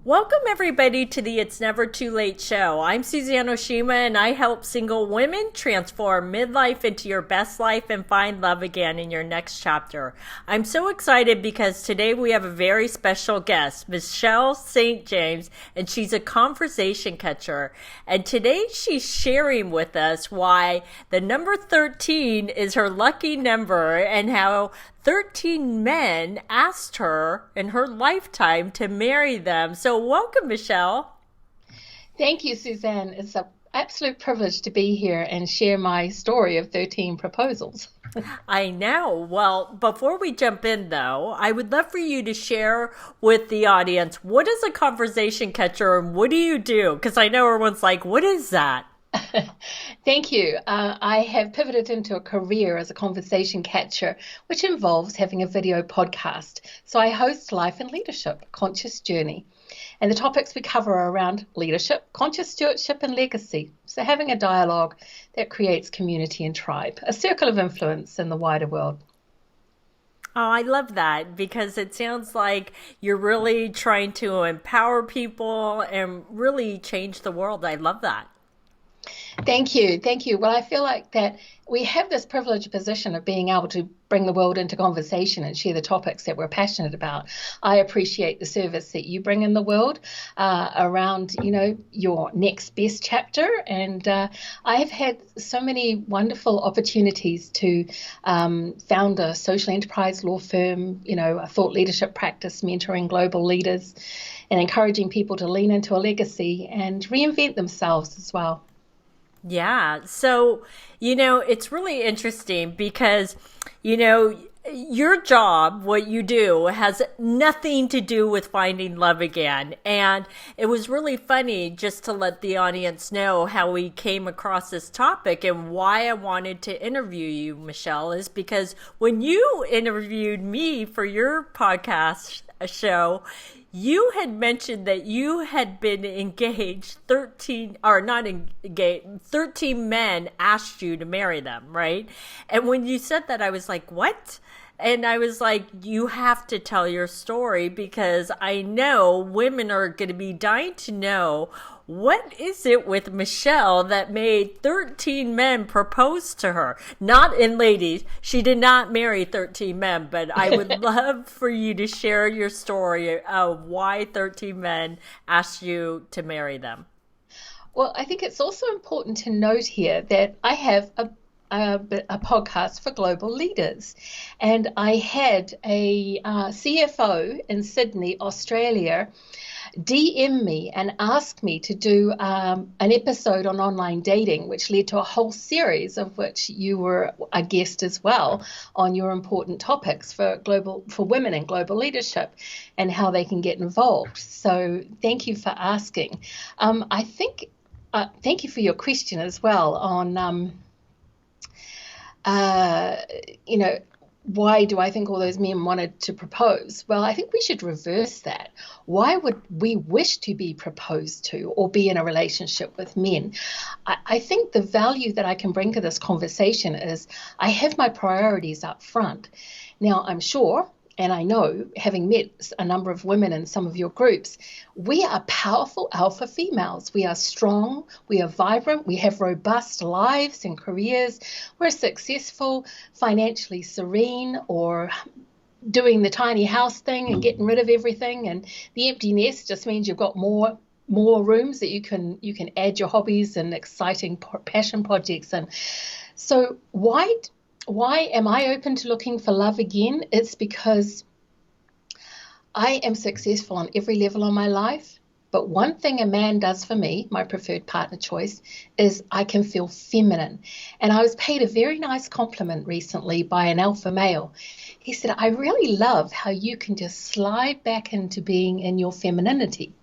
Welcome, everybody, to the It's Never Too Late show. I'm Suzanne Oshima, and I help single women transform midlife into your best life and find love again in your next chapter. I'm so excited because today we have a very special guest, Michelle St. James, and she's a conversation catcher. And today she's sharing with us why the number 13 is her lucky number and how 13 men asked her in her lifetime to marry them. So welcome, Michelle. Thank you, Suzanne. It's an absolute privilege to be here and share my story of 13 proposals. I know. Well, before we jump in, though, I would love for you to share with the audience, what is a conversation catcher and what do you do? Because I know everyone's like, what is that? Thank you. I have pivoted into a career as a conversation catcher, which involves having a video podcast. So I host Life and Leadership, Conscious Journey. And the topics we cover are around leadership, conscious stewardship, and legacy. So having a dialogue that creates community and tribe, a circle of influence in the wider world. Oh, I love that because it sounds like you're really trying to empower people and really change the world. I love that. Thank you. Thank you. Well, I feel like that we have this privileged position of being able to bring the world into conversation and share the topics that we're passionate about. I appreciate the service that you bring in the world around, your next best chapter. And I have had so many wonderful opportunities to found a social enterprise law firm, a thought leadership practice, mentoring global leaders and encouraging people to lean into a legacy and reinvent themselves as well. Yeah. So, it's really interesting because, your job, what you do, has nothing to do with finding love again. And it was really funny just to let the audience know how we came across this topic and why I wanted to interview you, Michelle, is because when you interviewed me for your podcast show, you had mentioned that you had been engaged 13 men asked you to marry them, right? And when you said that, I was like, what? And I was like, you have to tell your story because I know women are going to be dying to know what is it with Michelle that made 13 men propose to her? Ladies, she did not marry 13 men, but I would love for you to share your story of why 13 men asked you to marry them. Well, I think it's also important to note here that I have a podcast for global leaders. And I had a CFO in Sydney, Australia, DM me and ask me to do an episode on online dating, which led to a whole series of which you were a guest as well on your important topics for women in global leadership and how they can get involved. So thank you for asking. Thank you for your question as well on why do I think all those men wanted to propose? Well, I think we should reverse that. Why would we wish to be proposed to or be in a relationship with men? I think the value that I can bring to this conversation is I have my priorities up front. Now, I'm sure, and I know, having met a number of women in some of your groups, we are powerful alpha females. We are strong, we are vibrant, we have robust lives and careers. We're successful, financially serene, or doing the tiny house thing and getting rid of everything. And the empty nest just means you've got more rooms that you can add your hobbies and exciting passion projects in. So why am I open to looking for love again? It's because I am successful on every level of my life. But one thing a man does for me, my preferred partner choice, is I can feel feminine. And I was paid a very nice compliment recently by an alpha male. He said, I really love how you can just slide back into being in your femininity.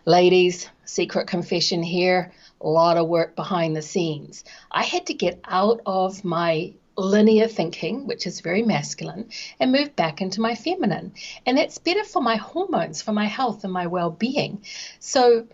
Ladies, secret confession here, a lot of work behind the scenes. I had to get out of my linear thinking, which is very masculine, and move back into my feminine. And that's better for my hormones, for my health and my well-being. So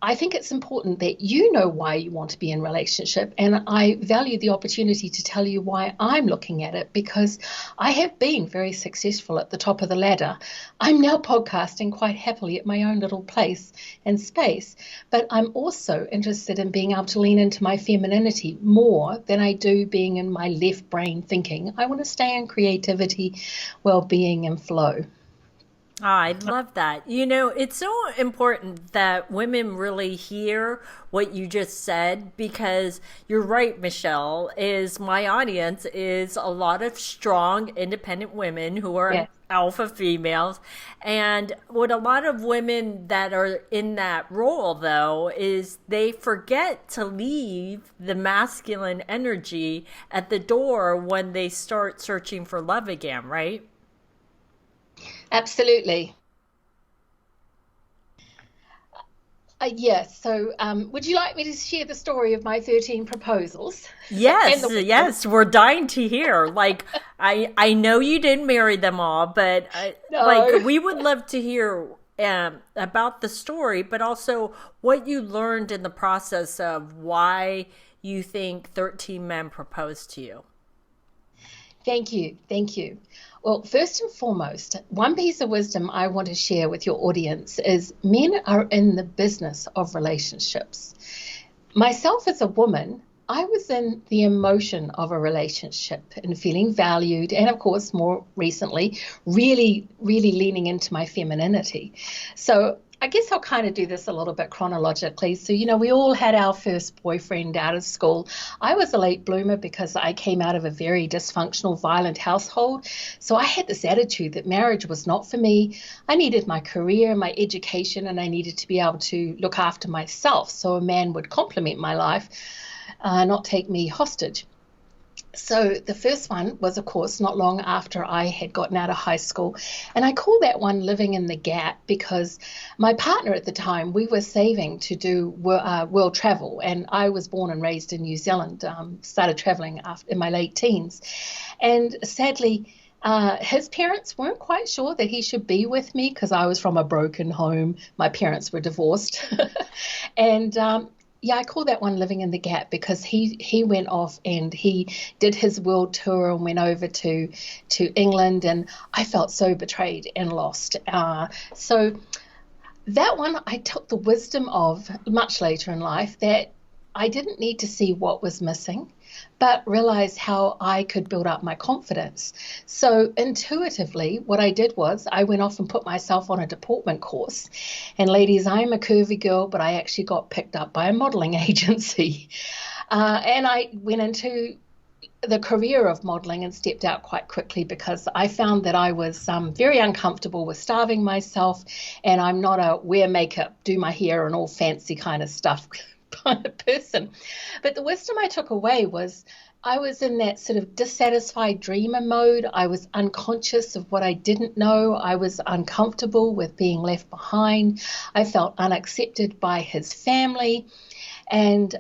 I think it's important that you know why you want to be in relationship, and I value the opportunity to tell you why I'm looking at it, because I have been very successful at the top of the ladder. I'm now podcasting quite happily at my own little place and space, but I'm also interested in being able to lean into my femininity more than I do being in my left brain thinking. I want to stay in creativity, well-being, and flow. Oh, I love that. You know, it's so important that women really hear what you just said, because you're right, Michelle, is my audience is a lot of strong, independent women who are Yeah, alpha females. And what a lot of women that are in that role, though, is they forget to leave the masculine energy at the door when they start searching for love again, right? absolutely. Yes. So, would you like me to share the story of my 13 proposals and Yes, the wisdom? yes, we're dying to hear. Like, I know you didn't marry them all, but like No. we would love to hear about the story, but also what you learned in the process of why you think 13 men proposed to you. Thank you. Thank you. Well, first and foremost, one piece of wisdom I want to share with your audience is men are in the business of relationships. Myself as a woman, I was in the emotion of a relationship and feeling valued, and of course, more recently, really, really leaning into my femininity. So I guess I'll kind of do this a little bit chronologically. So, we all had our first boyfriend out of school. I was a late bloomer because I came out of a very dysfunctional, violent household. So I had this attitude that marriage was not for me. I needed my career, my education, and I needed to be able to look after myself so a man would complement my life, not take me hostage. So the first one was, of course, not long after I had gotten out of high school. And I call that one living in the gap because my partner at the time, we were saving to do world travel. And I was born and raised in New Zealand, started traveling in my late teens. And sadly, his parents weren't quite sure that he should be with me because I was from a broken home. My parents were divorced. And yeah, I call that one living in the gap because he went off and he did his world tour and went over to England, and I felt so betrayed and lost. So that one I took the wisdom of much later in life, that I didn't need to see what was missing, but realize how I could build up my confidence. So intuitively, what I did was I went off and put myself on a deportment course. And ladies, I'm a curvy girl, but I actually got picked up by a modeling agency. And I went into the career of modeling and stepped out quite quickly because I found that I was very uncomfortable with starving myself, and I'm not a wear makeup, do my hair and all fancy kind of stuff kind of person. But the wisdom I took away was I was in that sort of dissatisfied dreamer mode. I was unconscious of what I didn't know. I was uncomfortable with being left behind. I felt unaccepted by his family. And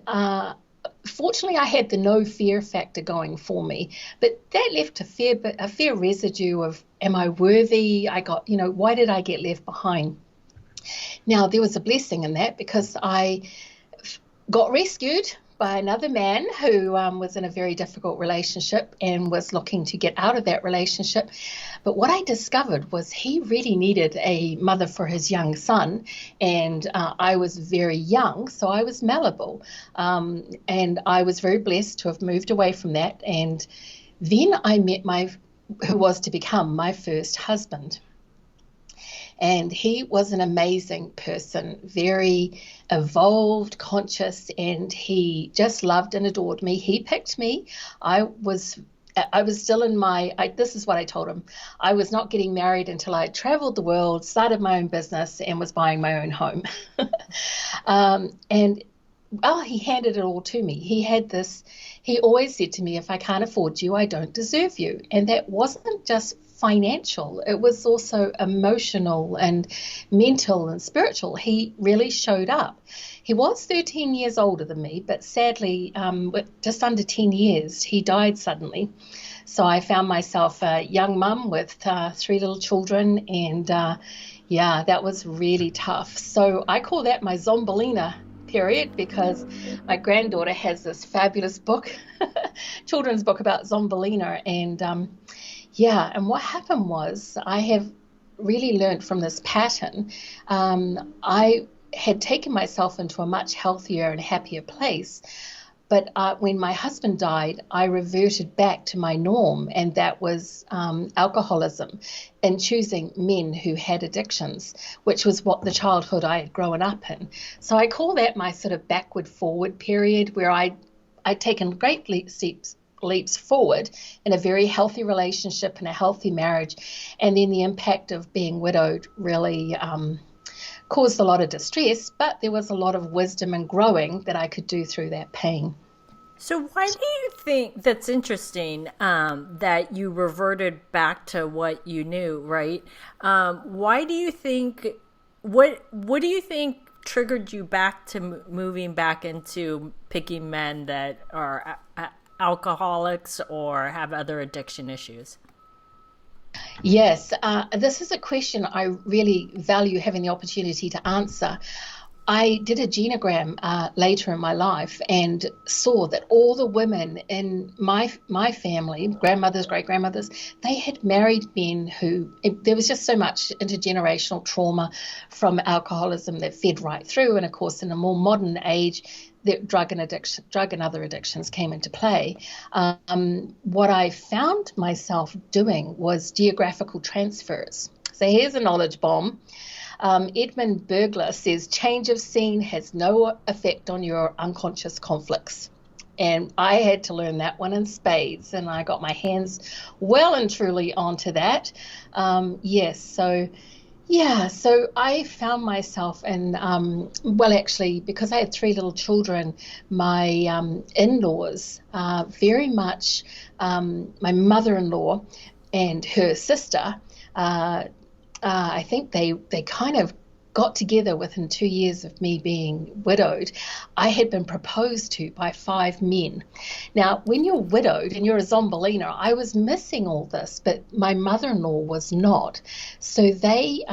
fortunately, I had the no fear factor going for me, but that left a fair residue of, am I worthy? I got, why did I get left behind? Now, there was a blessing in that because I got rescued by another man who was in a very difficult relationship and was looking to get out of that relationship. But what I discovered was he really needed a mother for his young son, and I was very young, so I was malleable. And I was very blessed to have moved away from that. And then I met who was to become my first husband. And he was an amazing person, very evolved, conscious, and he just loved and adored me. He picked me. I was still in this is what I told him. I was not getting married until I had traveled the world, started my own business, and was buying my own home. And well, he handed it all to me. He always said to me, if I can't afford you, I don't deserve you. And that wasn't just financial, it was also emotional and mental and spiritual. He really showed up. He was 13 years older than me, but sadly, with just under 10 years, he died suddenly. So I found myself a young mum with 3 little children, and yeah, that was really tough. So I call that my Zombolina period, because my granddaughter has this fabulous book, children's book about Zombolina, and yeah, and what happened was I have really learned from this pattern. I had taken myself into a much healthier and happier place. But when my husband died, I reverted back to my norm, and that was alcoholism and choosing men who had addictions, which was what the childhood I had grown up in. So I call that my sort of backward forward period, where I'd taken great leaps forward in a very healthy relationship and a healthy marriage, and then the impact of being widowed really caused a lot of distress, but there was a lot of wisdom and growing that I could do through that pain. So why do you think that's interesting, that you reverted back to what you knew, right? Why do you think, what do you think triggered you back to moving back into picking men that are alcoholics or have other addiction issues? Yes, this is a question I really value having the opportunity to answer. I did a genogram later in my life and saw that all the women in my family, grandmothers, great grandmothers, they had married men there was just so much intergenerational trauma from alcoholism that fed right through. And of course, in a more modern age, the drug and other addictions came into play. What I found myself doing was geographical transfers. So here's a knowledge bomb. Edmund Burglar says change of scene has no effect on your unconscious conflicts. And I had to learn that one in spades, and I got my hands well and truly onto that. Yes, so yeah, so I found myself in, well, actually, because I had 3 little children, my in-laws very much, my mother-in-law and her sister, I think they kind of got together within 2 years of me being widowed. I had been proposed to by 5 men. Now, when you're widowed and you're a Zombolina, I was missing all this, but my mother-in-law was not. So they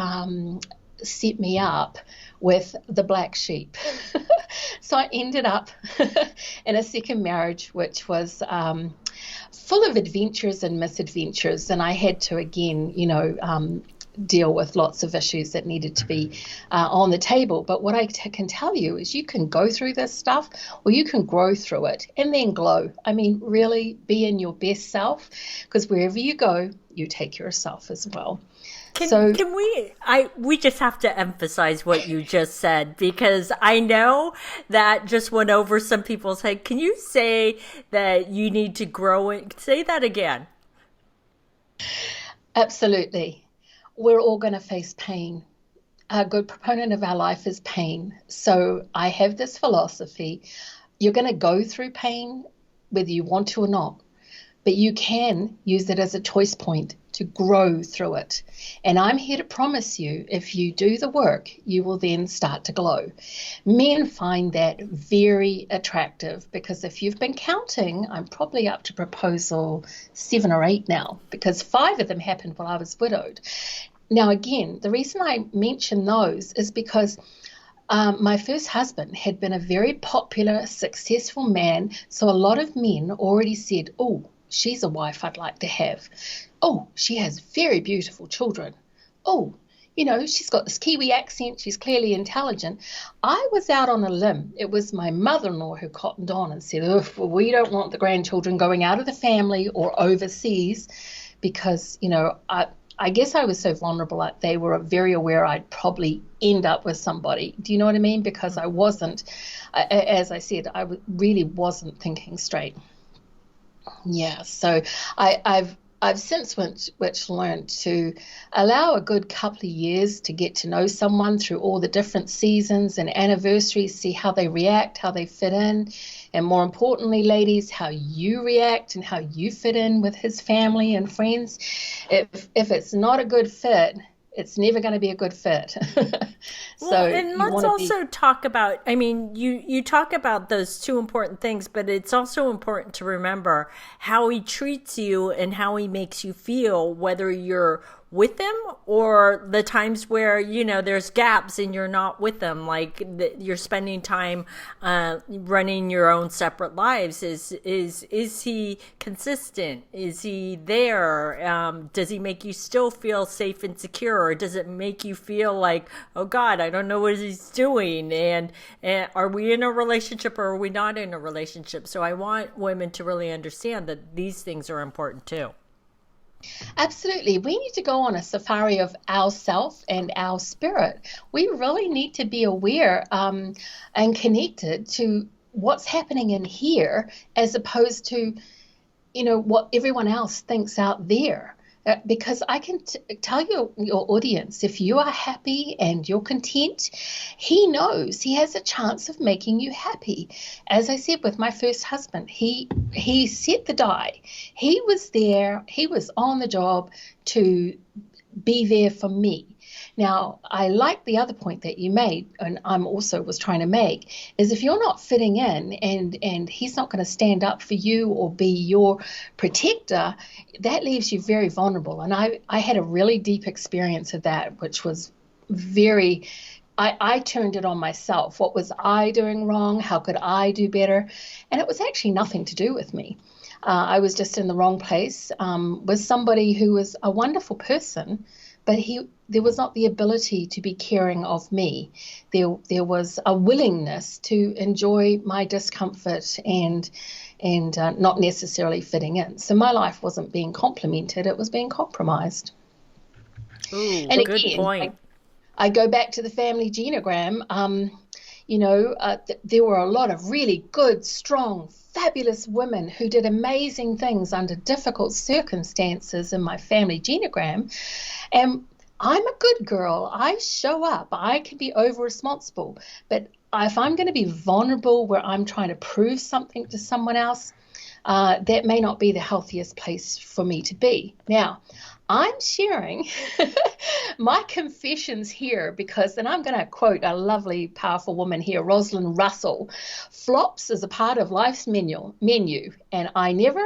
set me up with the black sheep. So I ended up in a second marriage, which was full of adventures and misadventures. And I had to, again, deal with lots of issues that needed to be on the table. But what I can tell you is you can go through this stuff, or you can grow through it and then glow. I mean, really be in your best self, because wherever you go, you take yourself as well. Can we just have to emphasize what you just said, because I know that just went over some people's head. Can you say that you need to grow it? Say that again. Absolutely. We're all going to face pain. A good proponent of our life is pain. So I have this philosophy. You're going to go through pain whether you want to or not, but you can use it as a choice point to grow through it. And I'm here to promise you, if you do the work, you will then start to glow. Men find that very attractive, because if you've been counting, I'm probably up to proposal 7 or 8 now, because 5 of them happened while I was widowed. Now, again, the reason I mention those is because my first husband had been a very popular, successful man. So a lot of men already said, oh, she's a wife I'd like to have. Oh, she has very beautiful children. Oh, she's got this Kiwi accent. She's clearly intelligent. I was out on a limb. It was my mother-in-law who cottoned on and said, oh, well, we don't want the grandchildren going out of the family or overseas, because, I guess I was so vulnerable. Like, they were very aware I'd probably end up with somebody. Do you know what I mean? Because I wasn't, as I said, I really wasn't thinking straight. Yeah, so I've since which learned to allow a good couple of years to get to know someone through all the different seasons and anniversaries, see how they react, how they fit in, and more importantly, ladies, how you react and how you fit in with his family and friends. If it's not a good fit, it's never going to be a good fit. Well, So and you let's want to be. also talk about, I mean, you talk about those two important things, but it's also important to remember how he treats you and how he makes you feel, whether you're with him or the times where, there's gaps and you're not with them, like you're spending time running your own separate lives. Is he consistent? Is he there? Does he make you still feel safe and secure, or does it make you feel like, oh God, I don't know what he's doing, and are we in a relationship or are we not in a relationship? So I want women to really understand that these things are important too. Absolutely. We need to go on a safari of ourself and our spirit. We really need to be aware and connected to what's happening in here as opposed to, what everyone else thinks out there. Because I can tell your audience, if you are happy and you're content, he knows he has a chance of making you happy. As I said with my first husband, he set the die. He was there. He was on the job to be there for me. Now, I like the other point that you made, and I'm also was trying to make, is if you're not fitting in and he's not going to stand up for you or be your protector, that leaves you very vulnerable. And I had a really deep experience of that, which was very, I turned it on myself. What was I doing wrong? How could I do better? And it was actually nothing to do with me. I was just in the wrong place with somebody who was a wonderful person, but there was not the ability to be caring of me. There was a willingness to enjoy my discomfort and not necessarily fitting in. So my life wasn't being complimented; it was being compromised. Ooh, And good again, point. I go back to the family genogram. There were a lot of really good, strong, fabulous women who did amazing things under difficult circumstances in my family genogram. And I'm a good girl. I show up. I can be over responsible. But if I'm going to be vulnerable where I'm trying to prove something to someone else, that may not be the healthiest place for me to be. Now, I'm sharing my confessions here because, and I'm going to quote a lovely, powerful woman here, Rosalind Russell. Flops is a part of life's menu, and I'm never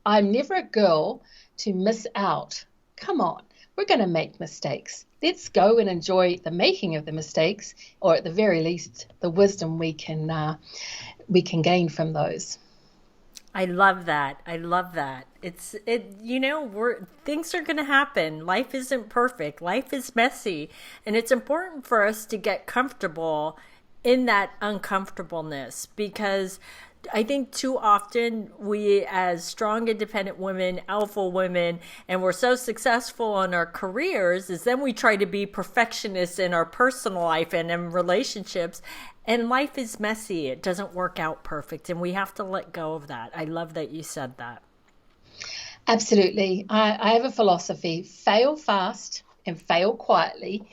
a girl to miss out. Come on, we're going to make mistakes. Let's go and enjoy the making of the mistakes, or at the very least, the wisdom we can gain from those. I love that. I love that. Things are going to happen. Life isn't perfect. Life is messy. And it's important for us to get comfortable in that uncomfortableness, because I think too often we, as strong, independent women, alpha women, and we're so successful in our careers, is then we try to be perfectionists in our personal life and in relationships. And life is messy. It doesn't work out perfect. And we have to let go of that. I love that you said that. Absolutely. I have a philosophy: fail fast and fail quietly.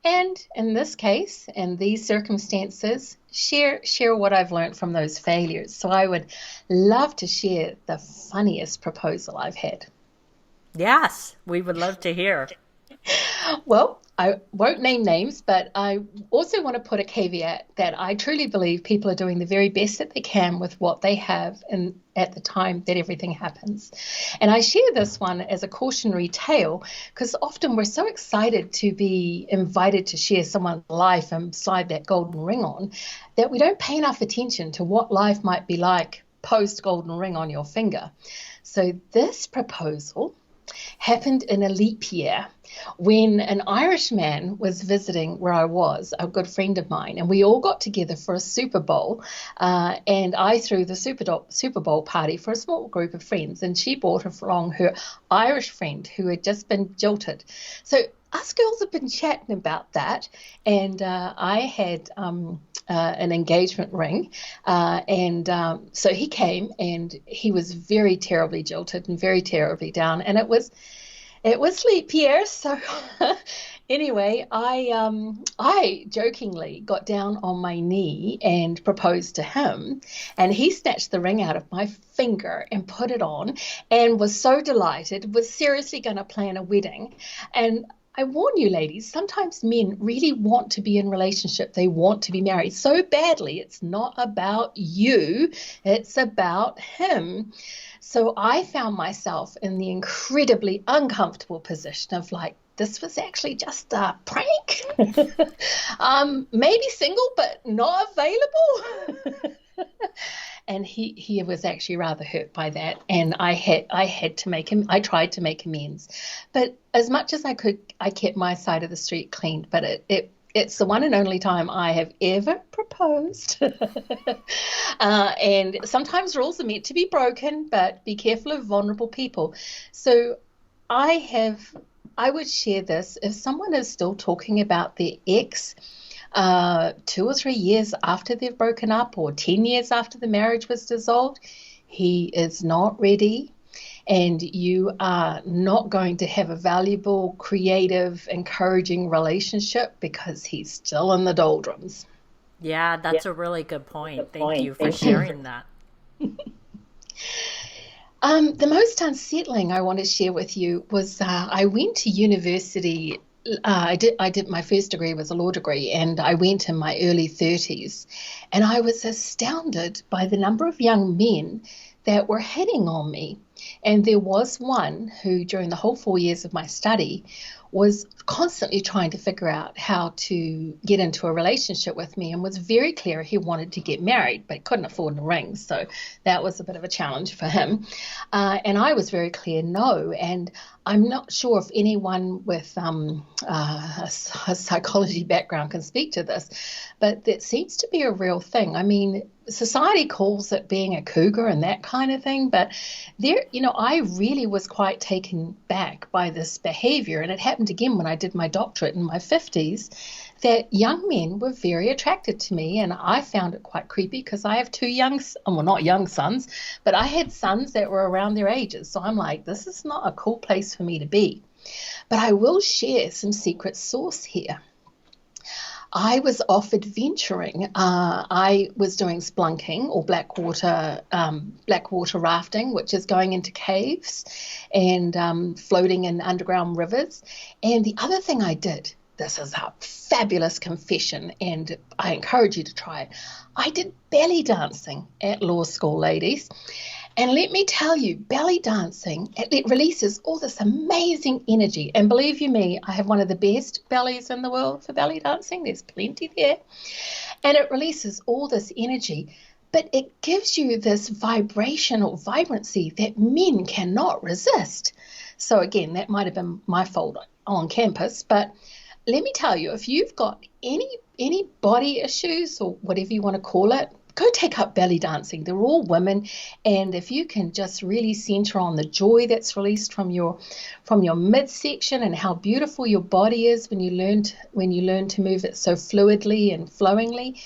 And in this case, in these circumstances, share what I've learned from those failures. So I would love to share the funniest proposal I've had. Yes, we would love to hear. Well, I won't name names, but I also want to put a caveat that I truly believe people are doing the very best that they can with what they have and at the time that everything happens. And I share this one as a cautionary tale because often we're so excited to be invited to share someone's life and slide that golden ring on that we don't pay enough attention to what life might be like post golden ring on your finger. So this proposal happened in a leap year when an Irishman was visiting where I was, a good friend of mine, and we all got together for a Super Bowl, and I threw the Super Bowl party for a small group of friends, and she brought along her Irish friend who had just been jilted. So us girls have been chatting about that, and I had an engagement ring, so he came, and he was very terribly jilted and very terribly down, and it was leap year. So anyway, I jokingly got down on my knee and proposed to him, and he snatched the ring out of my finger and put it on and was so delighted, was seriously going to plan a wedding. And I warn you, ladies, sometimes men really want to be in relationship. They want to be married so badly. It's not about you, it's about him. So I found myself in the incredibly uncomfortable position of like, this was actually just a prank. Maybe single, but not available. And he was actually rather hurt by that, and I had to make him. I tried to make amends, but as much as I could, I kept my side of the street clean. But it's the one and only time I have ever proposed. And sometimes rules are meant to be broken, but be careful of vulnerable people. So I would share this if someone is still talking about their ex 2 or 3 years after they've broken up or 10 years after the marriage was dissolved. He is not ready, and you are not going to have a valuable, creative, encouraging relationship because he's still in the doldrums. Yeah, that's a really good point. Thank you for sharing that. The most unsettling I want to share with you was I went to university. I did my first degree was a law degree, and I went in my early 30s, and I was astounded by the number of young men that were hitting on me. And there was one who, during the whole 4 years of my study, was constantly trying to figure out how to get into a relationship with me, and was very clear he wanted to get married but couldn't afford the ring. So that was a bit of a challenge for him. And I was very clear no. And I'm not sure if anyone with a psychology background can speak to this, but that seems to be a real thing. I mean, society calls it being a cougar and that kind of thing, but I really was quite taken back by this behavior. And it happened again when I did my doctorate in my 50s, that young men were very attracted to me. And I found it quite creepy because I have two well, not young sons, but I had sons that were around their ages. So I'm like, this is not a cool place for me to be. But I will share some secret sauce here. I was off adventuring. I was doing splunking or blackwater rafting, which is going into caves and floating in underground rivers. And the other thing I did, this is a fabulous confession, and I encourage you to try it. I did belly dancing at law school, ladies. And let me tell you, belly dancing, it releases all this amazing energy. And believe you me, I have one of the best bellies in the world for belly dancing. There's plenty there. And it releases all this energy, but it gives you this vibrational vibrancy that men cannot resist. So again, that might have been my fault on campus, but let me tell you, if you've got any body issues or whatever you want to call it, go take up belly dancing. They're all women, and if you can just really center on the joy that's released from your midsection and how beautiful your body is when you learn to move it so fluidly and flowingly,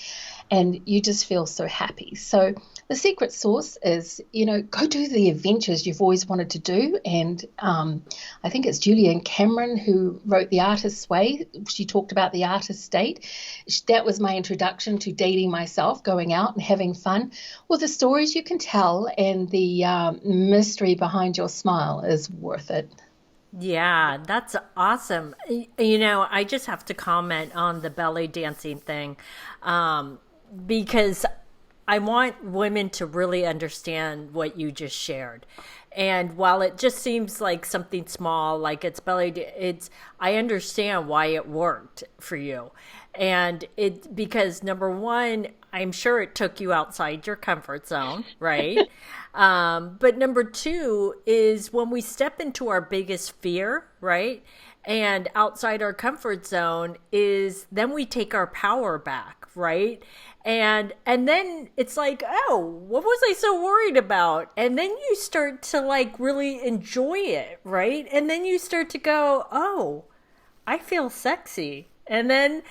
and you just feel so happy. So the secret sauce is, go do the adventures you've always wanted to do. And I think it's Julian Cameron who wrote The Artist's Way. She talked about the artist state. That was my introduction to dating myself, going out and having fun. Well, the stories you can tell and the mystery behind your smile is worth it. Yeah, that's awesome. I just have to comment on the belly dancing thing, because I want women to really understand what you just shared. And while it just seems like something small, like it's I understand why it worked for you. And because number one, I'm sure it took you outside your comfort zone, right? But number two is when we step into our biggest fear, right? And outside our comfort zone is then we take our power back, right? And then it's like, oh, what was I so worried about? And then you start to like really enjoy it, right? And then you start to go, oh, I feel sexy. And then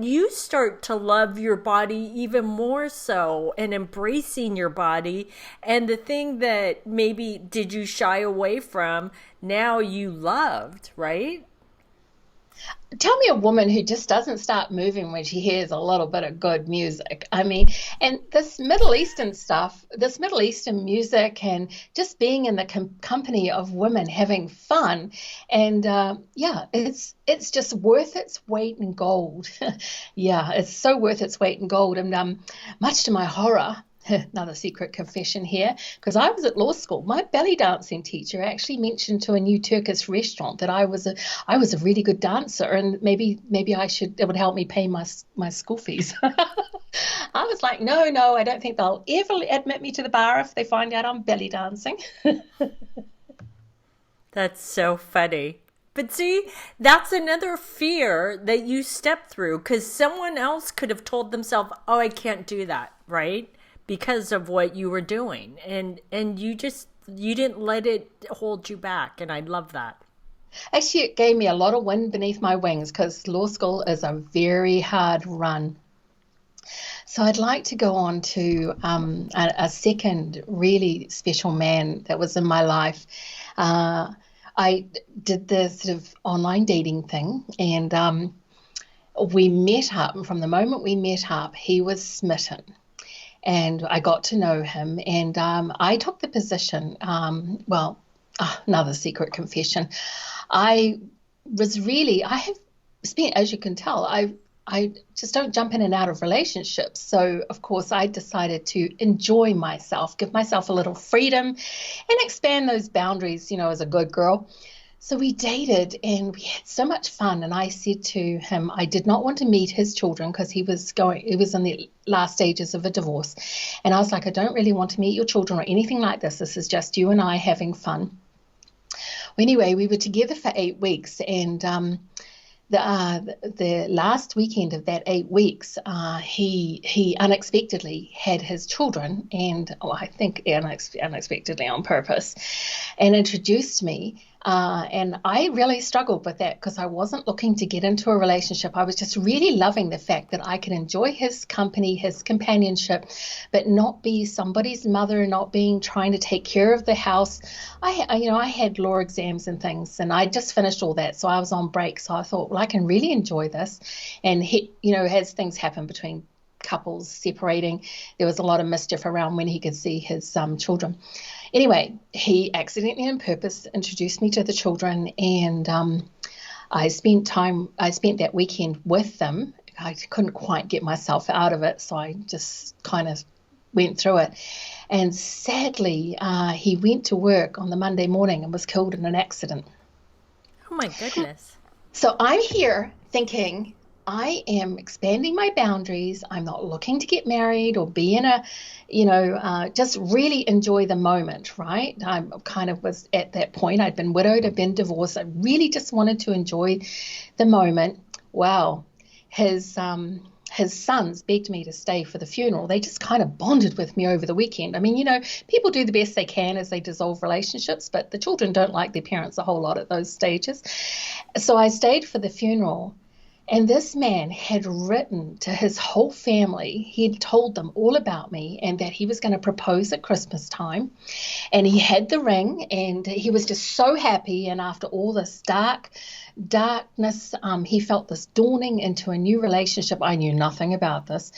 you start to love your body even more so and embracing your body. And the thing that maybe did you shy away from, now you loved, right? Tell me a woman who just doesn't start moving when she hears a little bit of good music. I mean, and this Middle Eastern stuff, this Middle Eastern music, and just being in the company of women having fun, and yeah, it's just worth its weight in gold. Yeah, it's so worth its weight in gold, and much to my horror. Another secret confession here, because I was at law school. My belly dancing teacher actually mentioned to a new Turkish restaurant that I was a really good dancer, and maybe it would help me pay my school fees. I was like, no, I don't think they'll ever admit me to the bar if they find out I'm belly dancing. That's so funny. But see, that's another fear that you step through because someone else could have told themselves, "Oh, I can't do that," right? Because of what you were doing. And you didn't let it hold you back, and I love that. Actually, it gave me a lot of wind beneath my wings because law school is a very hard run. So I'd like to go on to a second really special man that was in my life. I did the sort of online dating thing, and we met up. And from the moment we met up, he was smitten. And I got to know him, and I took the position. Another secret confession. I have spent, as you can tell, I just don't jump in and out of relationships. So, of course, I decided to enjoy myself, give myself a little freedom, and expand those boundaries, as a good girl. So we dated and we had so much fun. And I said to him, I did not want to meet his children because he was in the last stages of a divorce. And I was like, I don't really want to meet your children or anything like this. This is just you and I having fun. Anyway, we were together for 8 weeks, and the last weekend of that 8 weeks, he unexpectedly had his children, and I think unexpectedly on purpose, and introduced me. And I really struggled with that because I wasn't looking to get into a relationship. I was just really loving the fact that I could enjoy his company, his companionship, but not be somebody's mother, not being trying to take care of the house. I had law exams and things, and I just finished all that, so I was on break. So I thought, well, I can really enjoy this. And as things happen between couples separating, there was a lot of mischief around when he could see his children. Anyway, he accidentally and on purpose introduced me to the children, and I spent that weekend with them. I couldn't quite get myself out of it, so I just kind of went through it. And sadly, he went to work on the Monday morning and was killed in an accident. Oh my goodness. So I'm here thinking, I am expanding my boundaries. I'm not looking to get married or be in just really enjoy the moment, right? I kind of was at that point. I'd been widowed, I'd been divorced. I really just wanted to enjoy the moment. Wow. His sons begged me to stay for the funeral. They just kind of bonded with me over the weekend. I mean, people do the best they can as they dissolve relationships, but the children don't like their parents a whole lot at those stages. So I stayed for the funeral. And this man had written to his whole family. He had told them all about me and that he was going to propose at Christmas time. And he had the ring, and he was just so happy. And after all this darkness, he felt this dawning into a new relationship. I knew nothing about this.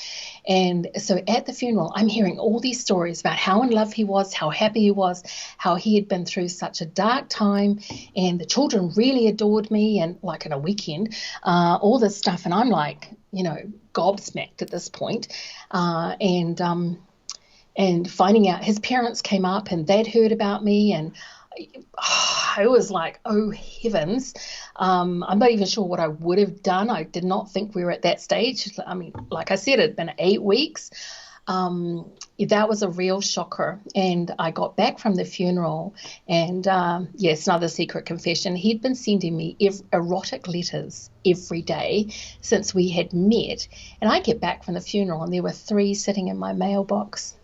And so at the funeral, I'm hearing all these stories about how in love he was, how happy he was, how he had been through such a dark time, and the children really adored me, and like in a weekend, all this stuff. And I'm like, gobsmacked at this point. And finding out his parents came up and they'd heard about me, and I was like, oh heavens. I'm not even sure what I would have done. I did not think we were at that stage. I mean, like I said, it had been 8 weeks. That was a real shocker. And I got back from the funeral, and yes, another secret confession. He'd been sending me erotic letters every day since we had met. And I get back from the funeral, and there were 3 sitting in my mailbox.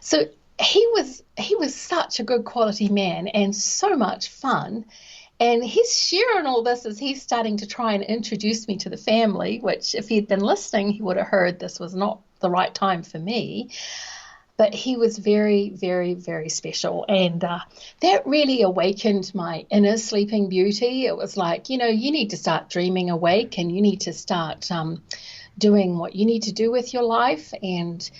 So he was such a good quality man and so much fun. And he's sharing all this as he's starting to try and introduce me to the family, which if he'd been listening, he would have heard this was not the right time for me. but he was very, very, very special. And that really awakened my inner sleeping beauty. It was like, you need to start dreaming awake, and you need to start doing what you need to do with your life. And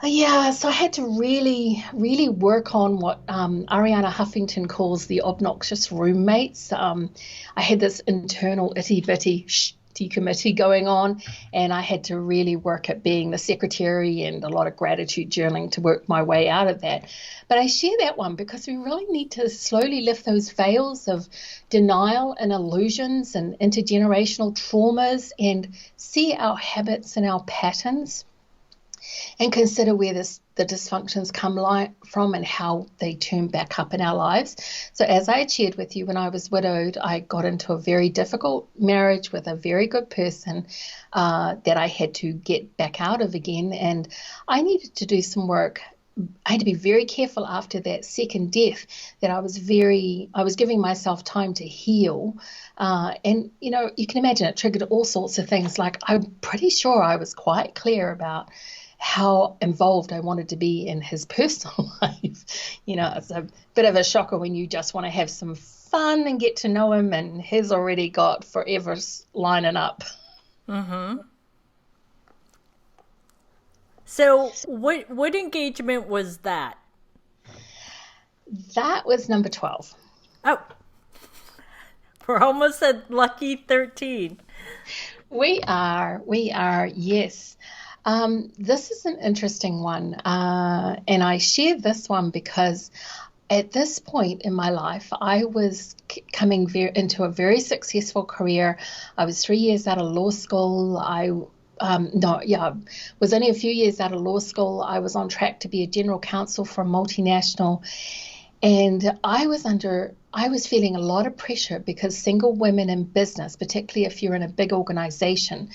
yeah, so I had to really, really work on what Ariana Huffington calls the obnoxious roommates. I had this internal itty bitty committee going on, and I had to really work at being the secretary and a lot of gratitude journaling to work my way out of that. But I share that one because we really need to slowly lift those veils of denial and illusions and intergenerational traumas and see our habits and our patterns and consider where the dysfunctions come from and how they turn back up in our lives. So as I had shared with you, when I was widowed, I got into a very difficult marriage with a very good person that I had to get back out of again. And I needed to do some work. I had to be very careful after that second death that I was giving myself time to heal. And, you can imagine it triggered all sorts of things. Like, I'm pretty sure I was quite clear about how involved I wanted to be in his personal life. It's a bit of a shocker when you just want to have some fun and get to know him, and he's already got forever lining up. Mm-hmm. So what engagement was that? That was number 12. Oh, we're almost at lucky 13. We are, yes. This is an interesting one, and I share this one because at this point in my life, I was coming into a very successful career. I was 3 years out of law school. Was only a few years out of law school. I was on track to be a general counsel for a multinational, and I was feeling a lot of pressure because single women in business, particularly if you're in a big organization,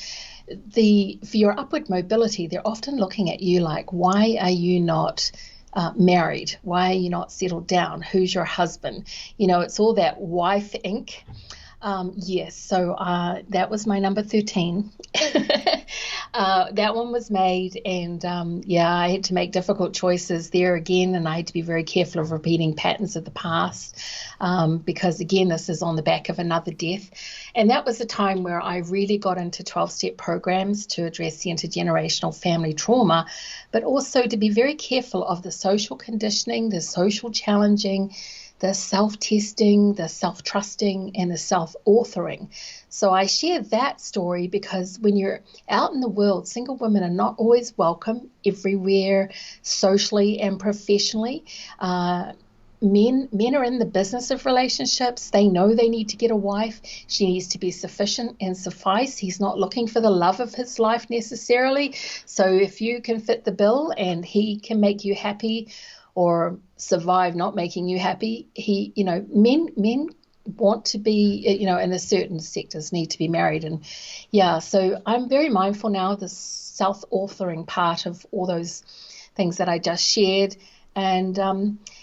for your upward mobility, they're often looking at you like, why are you not married? Why are you not settled down? Who's your husband? It's all that wife Inc. Yes, so that was my number 13. That one was made, and I had to make difficult choices there again, and I had to be very careful of repeating patterns of the past because, again, this is on the back of another death. And that was a time where I really got into 12-step programs to address the intergenerational family trauma, but also to be very careful of the social conditioning, the social challenging, the self-testing, the self-trusting, and the self-authoring. So I share that story because when you're out in the world, single women are not always welcome everywhere, socially and professionally. Men are in the business of relationships. They know they need to get a wife. She needs to be sufficient and suffice. He's not looking for the love of his life necessarily. So if you can fit the bill and he can make you happy or survive not making you happy, men want to be, in a certain sectors need to be married. And so I'm very mindful now of the self-authoring part of all those things that I just shared. And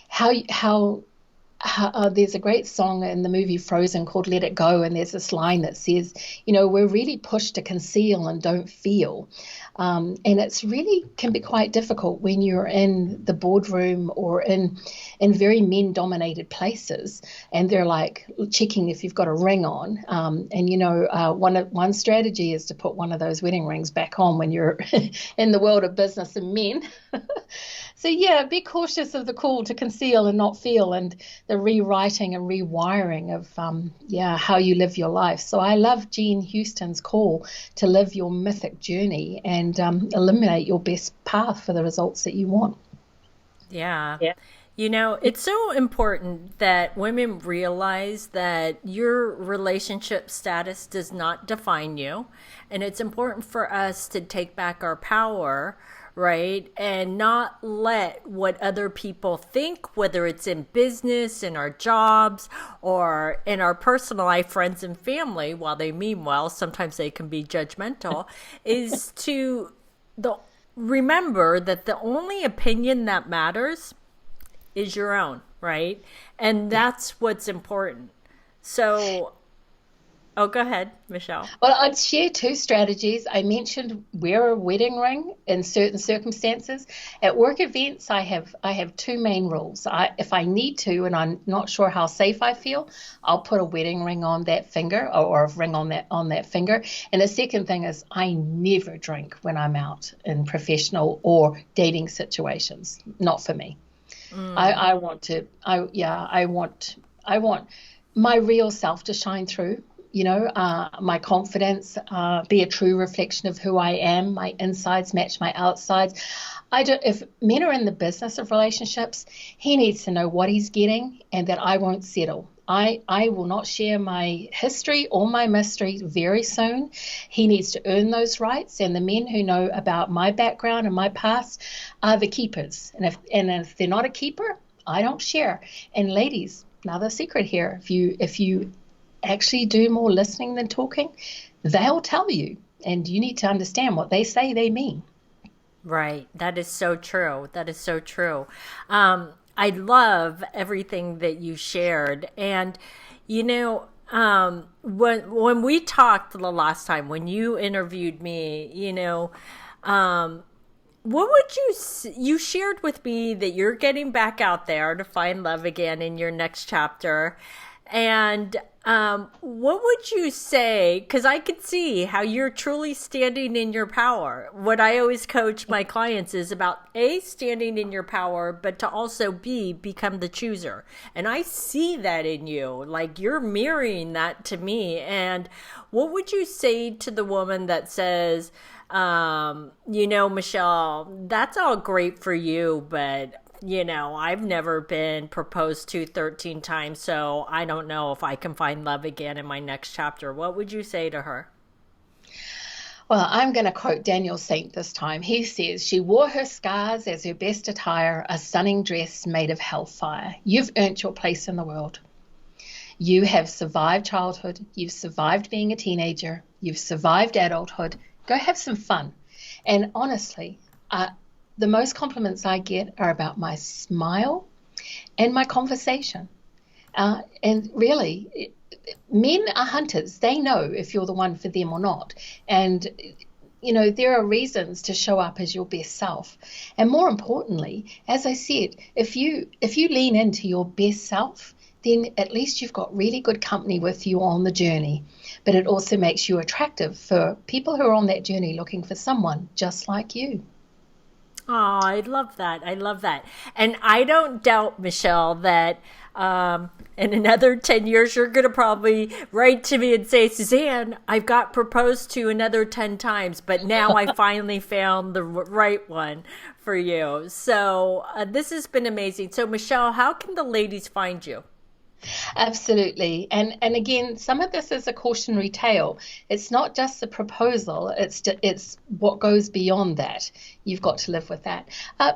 how there's a great song in the movie Frozen called Let It Go, and there's this line that says, we're really pushed to conceal and don't feel. And it's really can be quite difficult when you're in the boardroom or in very men-dominated places, and they're like checking if you've got a ring on. One strategy is to put one of those wedding rings back on when you're in the world of business and men. So be cautious of the call to conceal and not feel, and the rewriting and rewiring of how you live your life. So I love Jean Houston's call to live your mythic journey and eliminate your best path for the results that you want. Yeah. It's so important that women realize that your relationship status does not define you. And it's important for us to take back our power, right? And not let what other people think, whether it's in business, in our jobs, or in our personal life, friends and family, while they mean well, sometimes they can be judgmental, is to remember that the only opinion that matters is your own, right? And that's what's important. So Oh, go ahead, Michelle. Well, I'd share two strategies. I mentioned wear a wedding ring in certain circumstances. At work events, I have two main rules. If I need to, and I'm not sure how safe I feel, I'll put a wedding ring on that finger, or a ring on that finger. And the second thing is, I never drink when I'm out in professional or dating situations. Not for me. I want to. I want my real self to shine through. My confidence, be a true reflection of who I am. My insides match my outsides. If men are in the business of relationships, he needs to know what he's getting and that I won't settle. I will not share my history or my mystery very soon. He needs to earn those rights, and the men who know about my background and my past are the keepers. And if they're not a keeper, I don't share. And ladies, another secret here: if you actually do more listening than talking, they'll tell you, and you need to understand what they say they mean. Right. That is so true. That is so true. I love everything that you shared. And, when we talked the last time, when you interviewed me, what would you shared with me that you're getting back out there to find love again in your next chapter. And what would you say? Because I could see how you're truly standing in your power. What I always coach my clients is about A, standing in your power, but to also B, become the chooser. And I see that in you. Like you're mirroring that to me. And what would you say to the woman that says, Michelle, that's all great for you, but I've never been proposed to 13 times, so I don't know if I can find love again in my next chapter. What would you say to her? Well, I'm going to quote Daniel Saint this time. He says, "She wore her scars as her best attire, a stunning dress made of hellfire. You've earned your place in the world. You have survived childhood. You've survived being a teenager. You've survived adulthood. Go have some fun." And honestly, the most compliments I get are about my smile and my conversation. And really, men are hunters. They know if you're the one for them or not. And, there are reasons to show up as your best self. And more importantly, as I said, if you lean into your best self, then at least you've got really good company with you on the journey. But it also makes you attractive for people who are on that journey looking for someone just like you. Oh, I love that. I love that. And I don't doubt, Michelle, that in another 10 years, you're going to probably write to me and say, Suzanne, I've got proposed to another 10 times, but now I finally found the right one for you. So this has been amazing. So, Michelle, how can the ladies find you? Absolutely. And again, some of this is a cautionary tale. It's not just the proposal, it's what goes beyond that. You've got to live with that.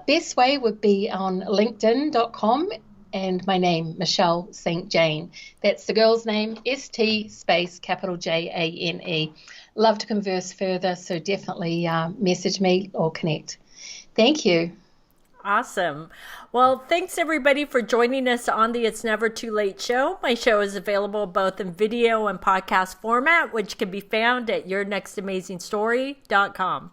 Best way would be on linkedin.com and my name, Michelle St. Jane. That's the girl's name, ST space capital JANE. Love to converse further, so definitely message me or connect. Thank you. Awesome. Well, thanks everybody for joining us on the It's Never Too Late show. My show is available both in video and podcast format, which can be found at yournextamazingstory.com.